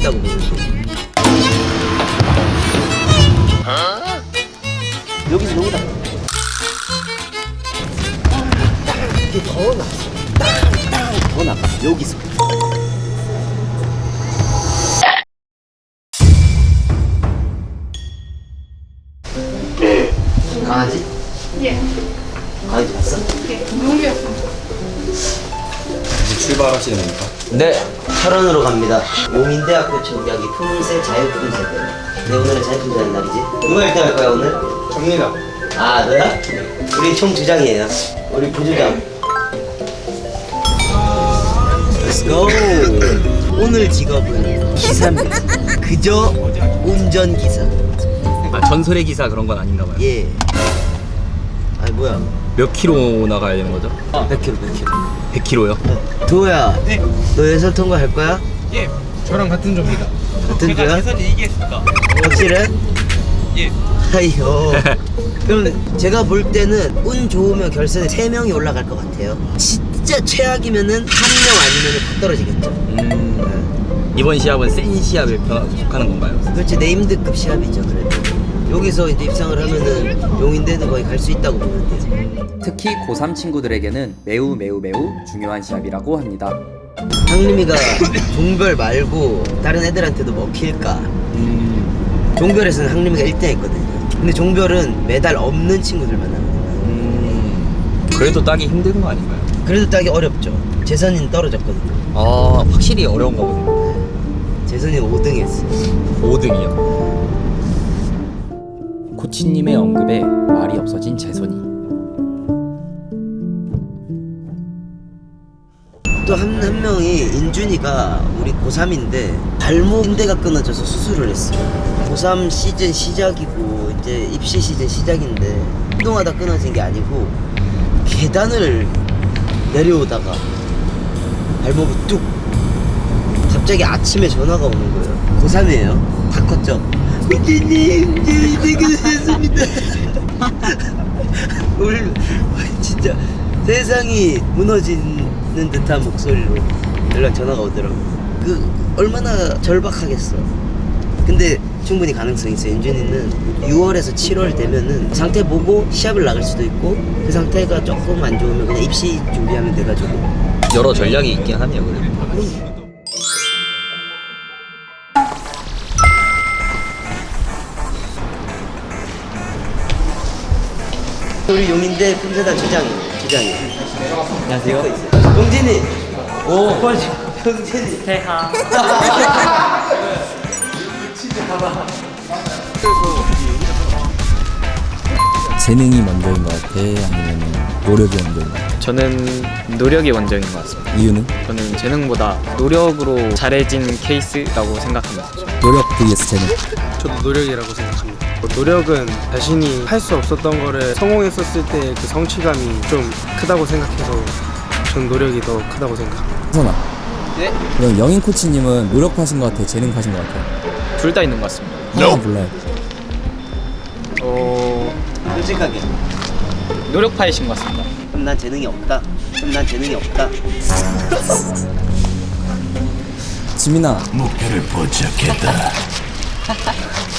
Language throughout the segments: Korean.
있다고 보면 돼. 여기서 너무 나빠. 이게 더 나빠. 더 나빠. 여기서. 강아지? 예. 강아지 봤어? 예. 용이었어. 이제 출발하시는 겁니까? 네, 철원으로 갑니다. 용인대학교 총격이 품새 자유품새대. 네, 오늘은 자유품새하는 날이지. 누가 1등 할 거야 오늘? 접니다. 아, 너야? 우리 총 주장이에요. 우리 부주장. Let's go. 오늘 직업은 기사입니다. 그저 운전기사. 아, 전설의 기사 그런 건 아닌가 봐요. 예. 아니 뭐야? 몇 킬로 나가야 되는 거죠? 100km, 100km. 100킬로요? 도호야, 네. 너 예선 통과할 거야? 예. 저랑 같은 조입니다. 같은 조야? 예선이 이기겠습니다. 확실해? 예. 아이요. 그럼 제가 볼 때는 운 좋으면 결선에 3명이 올라갈 것 같아요. 진짜 최악이면은 1명 아니면 다 떨어지겠죠. 이번 시합은 센 시합에 속하는 건가요? 그렇지, 네임드급 시합이죠. 그래도 여기서 이제 입상을 하면은 용인대는 거의 갈 수 있다고 보면 되지. 특히 고3 친구들에게는 매우 중요한 시합이라고 합니다. 상림이가 종별 말고 다른 애들한테도 먹힐까? 종별에서는 항림이가 1등 했거든요. 근데 종별은 메달 없는 친구들만 나거든요. 그래도 따기 힘든 거 아닌가요? 그래도 따기 어렵죠. 재선이는 떨어졌거든요. 아, 확실히 어려운가 보네요. 재선이는 5등 했어. 5등이요. 코치님의 언급에 말이 없어진 재선이. 또 한 명이 인준이가 우리 고3인데 발목 인대가 끊어져서 수술을 했어요. 고3 시즌 시작이고 이제 입시 시즌 시작인데 운동하다 끊어진 게 아니고 계단을 내려오다가 발목이 뚝 갑자기 아침에 전화가 오는 거예요. 고3이에요. 다 컸죠. 은재님 이제 퇴근했습니다. 진짜 세상이 무너지는 듯한 목소리로 연락 전화가 오더라고. 그 얼마나 절박하겠어. 근데 충분히 가능성이 있어요. 윤준이는 6월에서 7월 되면은 상태 보고 시합을 나갈 수도 있고 그 상태가 조금 안 좋으면 그냥 입시 준비하면 돼가지고. 여러 전략이 있긴 하네요, 그래도. 우리 용인대 품새단 주장이에요. 안녕하세요. 용진이. 오, 용진이. 태하. 재능이 먼저인 것 같아? 아니면 노력이 먼저인 것 같아? 저는 노력이 먼저인 것 같습니다. 이유는? 저는 재능보다 노력으로 잘해진 케이스라고 생각합니다. 노력 vs 재능. 저도 노력이라고 생각합니다. 노력은 자신이 할 수 없었던 거를 성공했었을 때 그 성취감이 좀 크다고 생각해서 전 노력이 더 크다고 생각합니다. 선아. 네? 그럼 영인 코치님은 노력하신 것 같아? 재능 하신 것 같아? 둘 다 있는 것 같습니다. 하나 몰라요. 솔직하게. 노력파이신 것 같습니다. 그럼 난 재능이 없다. 지민아. 목표를 포착했다.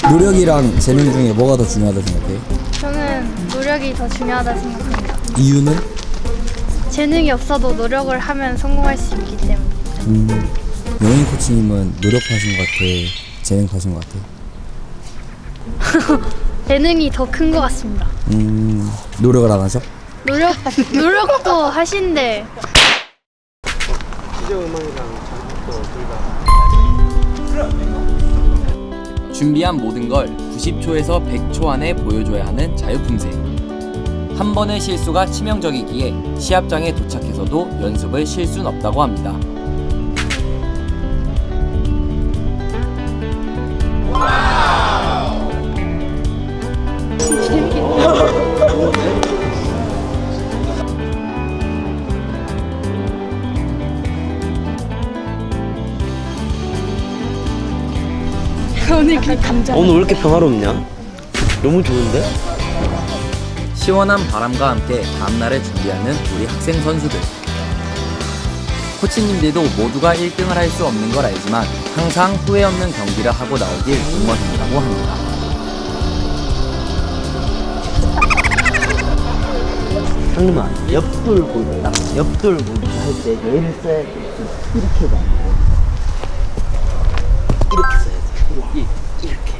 노력이랑 재능 중에 뭐가 더 중요하다 생각해? 저는 노력이 더 중요하다 생각합니다. 이유는? 재능이 없어도 노력을 하면 성공할 수 있기 때문에. 영인 코치님은 노력하신 것 같아? 재능 하신 것 같아? 재능이 더 큰 것 같습니다. 노력을 안 하셔? 노력도 하신데 시저 음악이랑 작곡도 둘 다. 준비한 모든 걸 90초에서 100초 안에 보여줘야 하는 자유품새. 한 번의 실수가 치명적이기에 시합장에 도착해서도 연습을 쉴 순 없다고 합니다. 오늘 그 감정. 오늘 왜 이렇게 평화롭냐? 너무 좋은데? 시원한 바람과 함께 다음날을 준비하는 우리 학생 선수들. 코치님들도 모두가 1등을 할 수 없는 걸 알지만 항상 후회 없는 경기를 하고 나오길 응원한다고 합니다. 상림아, 옆돌고 딱 옆돌고 할 때 얘를 써야 돼. 이렇게가 아니고 이렇게 써야 돼. 이렇게.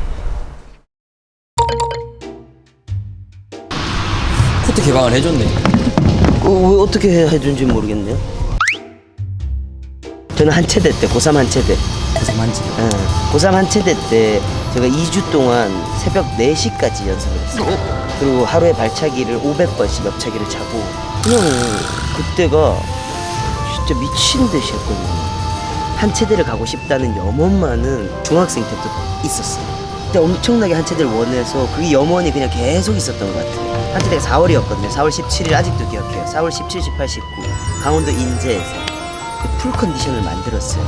코트 개방을 해줬네. 왜 어떻게 해준지 모르겠네요. 저는 한체대 때, 고3 한체대. 고3 한지. 고3 한체대 때 제가 2주 동안 새벽 4시까지 연습을 했어요. 그리고 하루에 발차기를 500번씩 옆차기를 차고 그냥 그때가 진짜 미친 듯이 했거든요. 한체대를 가고 싶다는 염원만은 중학생 때부터 있었어요. 그때 엄청나게 한체대를 원해서 그게 염원이 그냥 계속 있었던 것 같아요. 한체대가 4월이었거든요. 4월 17일 아직도 기억해요. 4월 17, 18, 19 강원도 인제에서 풀 컨디션을 만들었어요.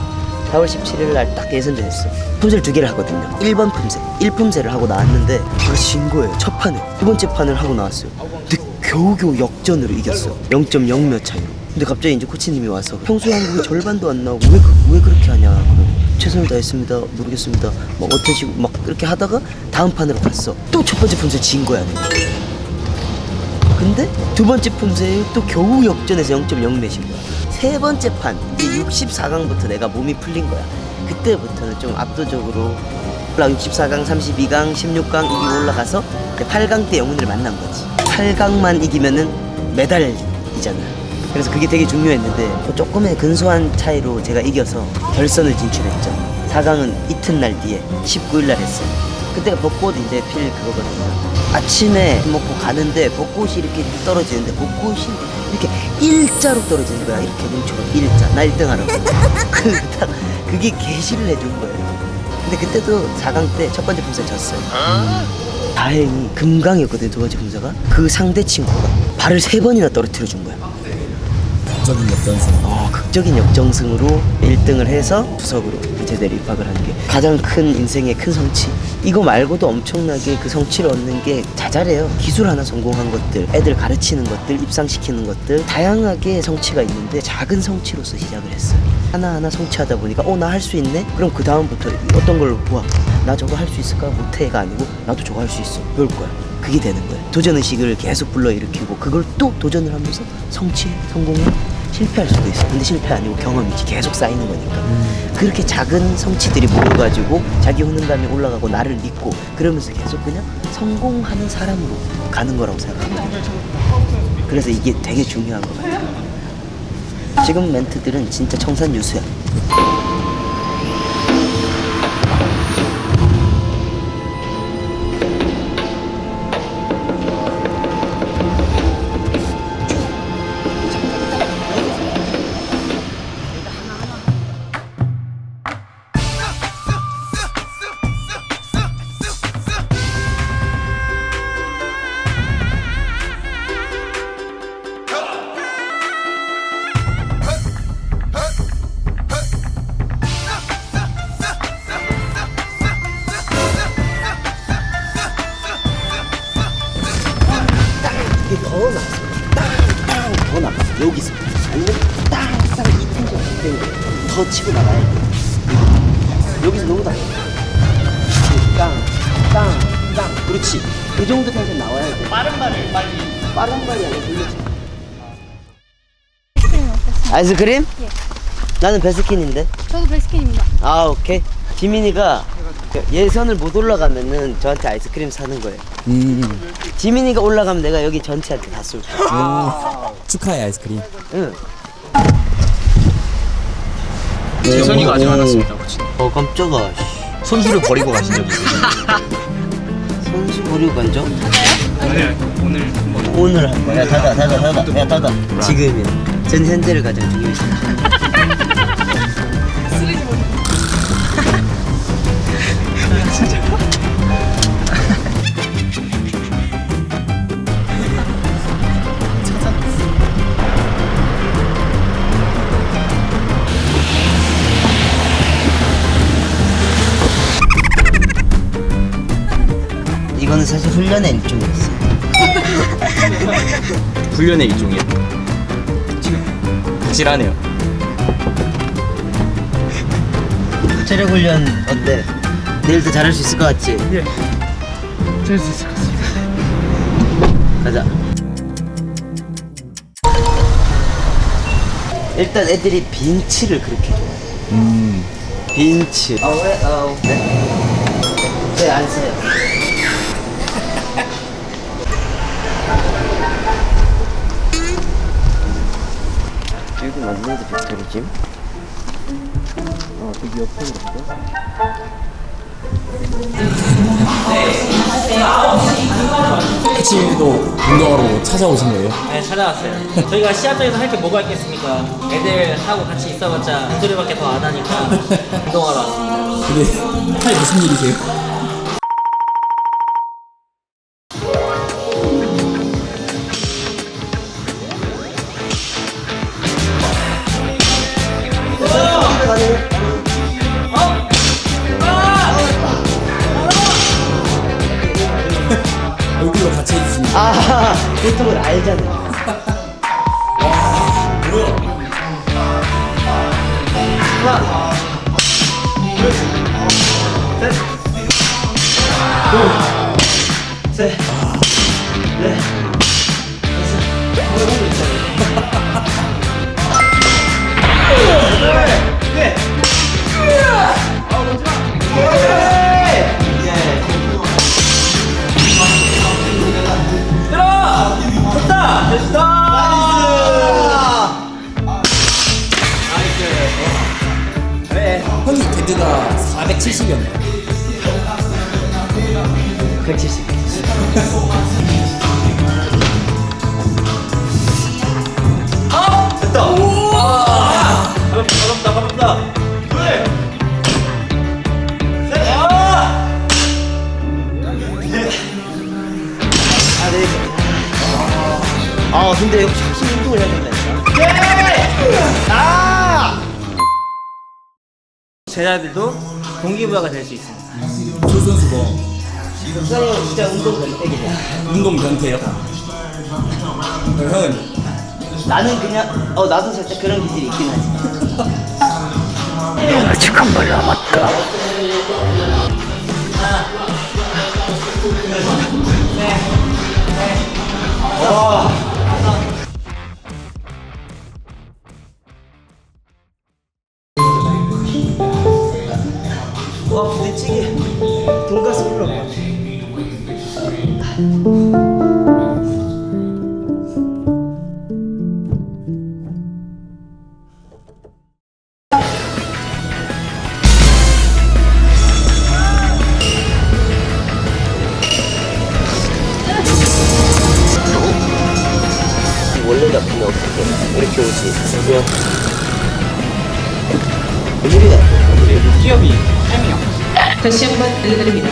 4월 17일 날 딱 예선전 했어요. 품새를 2개를 하거든요. 1번 품새, 1품새를 하고 나왔는데 제가 진 거예요. 첫 판에. 두 번째 판을 하고 나왔어요. 근데 겨우겨우 역전으로 이겼어요. 0.0 몇 차이로. 근데 갑자기 이제 코치님이 와서 평소에 한국에 절반도 안 나오고 왜 그렇게 하냐. 그러고 최선을 다했습니다. 모르겠습니다. 막 어떠시고 막 그렇게 하다가 다음 판으로 갔어. 또 첫 번째 품새 진 거야. 내가. 근데 두 번째 품새에 또 겨우 역전해서 0.0 내신 거야. 세 번째 판 이제 64강부터 내가 몸이 풀린 거야. 그때부터는 좀 압도적으로 64강, 32강, 16강 이기고 올라가서 8강 때 영훈이를 만난 거지. 8강만 이기면은 메달이잖아요. 그래서 그게 되게 중요했는데 조금의 근소한 차이로 제가 이겨서 결선을 진출했죠. 4강은 이튿날 뒤에 19일 날 했어요. 그때가 벚꽃 이제 필 그거거든요. 아침에 먹고 가는데 벚꽃이 이렇게 떨어지는데 벚꽃이 이렇게 일자로 떨어지는 거야. 이렇게 뭉쳐서 일자. 나 1등 하라고. 그게 게시를 해준 거예요. 근데 그때도 4강 때 첫 번째 품새 졌어요. 다행히 금강이었거든요. 두 번째 품새가. 그 상대 친구가 발을 3번이나 떨어뜨려 준 거야. 극적인 역전승. 극적인 역전승으로 1등을 해서 부석으로 제대로 입학을 하는 게 가장 큰 인생의 큰 성취. 이거 말고도 엄청나게 그 성취를 얻는 게 자잘해요. 기술 하나 성공한 것들, 애들 가르치는 것들, 입상시키는 것들 다양하게 성취가 있는데 작은 성취로서 시작을 했어요. 하나하나 성취하다 보니까 나 할 수 있네? 그럼 그 다음부터 어떤 걸로 보아. 나 저거 할 수 있을까? 못해가 아니고 나도 저거 할 수 있어. 배울 거야. 그게 되는 거예요. 도전의식을 계속 불러일으키고 그걸 또 도전을 하면서 성취해, 성공해. 실패할 수도 있어. 근데 실패 아니고 경험이지. 계속 쌓이는 거니까. 그렇게 작은 성취들이 모여가지고 자기 효능감이 올라가고 나를 믿고 그러면서 계속 그냥 성공하는 사람으로 가는 거라고 생각합니다. 그래서 이게 되게 중요한 것 같아요. 지금 멘트들은 진짜 청산유수야. 이게 더 나왔어. 땅 더 나갔어. 여기서 아니면 땅땅 이 텐션 더 치고 나가야 돼. 여기서 너무 다. 땅땅땅 그렇지. 그 정도 텐션 나와야 돼. 빠른 발이 아니라 돌려서. 아이스크림? 예. 나는 베스킨인데. 저도 베스킨입니다. 아 오케이. 지민이가 예선을 못 올라가면은 저한테 아이스크림 사는 거예요. 지민이가 올라가면 내가 여기 전체한테 다 쏠 거야. 축하해 아이스크림. 응. 재선이가 아직 안 왔습니다, 코치. 깜짝아. 선수를 버리고 가신 적이 있어요. 선수 버리고 간 적? 오늘 오늘 한 거야. 야 닫아. 지금이야. 전 현재를 가장 중요시. 이거는 사실 훈련의 일종이었어요. 훈련의 일종이에요. 지금 확실하네요. 체력 훈련 어때? 내일도 잘할 수 있을 것 같지? 예. 될 수 있을 것 같습니다. 가자. 일단 애들이 빈치를 그렇게 해요. 빈치. 네, 안 써요. 여기 맞는데 빅토리 짐? 저기 옆에 있는데? 코치도 운동하러 찾아오신 거예요? 네, 찾아왔어요. 저희가 시합장에서 할 게 뭐가 있겠습니까? 애들하고 같이 있어봤자 잔소리밖에 더 안 하니까 운동하러 왔습니다. 근데 팔 무슨 일이세요? 얼굴로 같이 해주시는 거예요? 아, 보통은 알잖아. 형님 데드가 470이었나요? 170. 근데 역시 확실히 운동을 해야 된다니까. 제자들도 동기부여가 될 수 있습니다. 조 선수 뭐 수상이 진짜 운동 변태기네. 운동 변태요? 형은 나는 그냥 나도 살짝 그런 기질이 있긴 하지. 와 부대찌개 돈가스 올라가. 원래 잡히면 어떻게 이렇게 오지? 그냥 우리가 기업이 다시 한번 알려드립니다.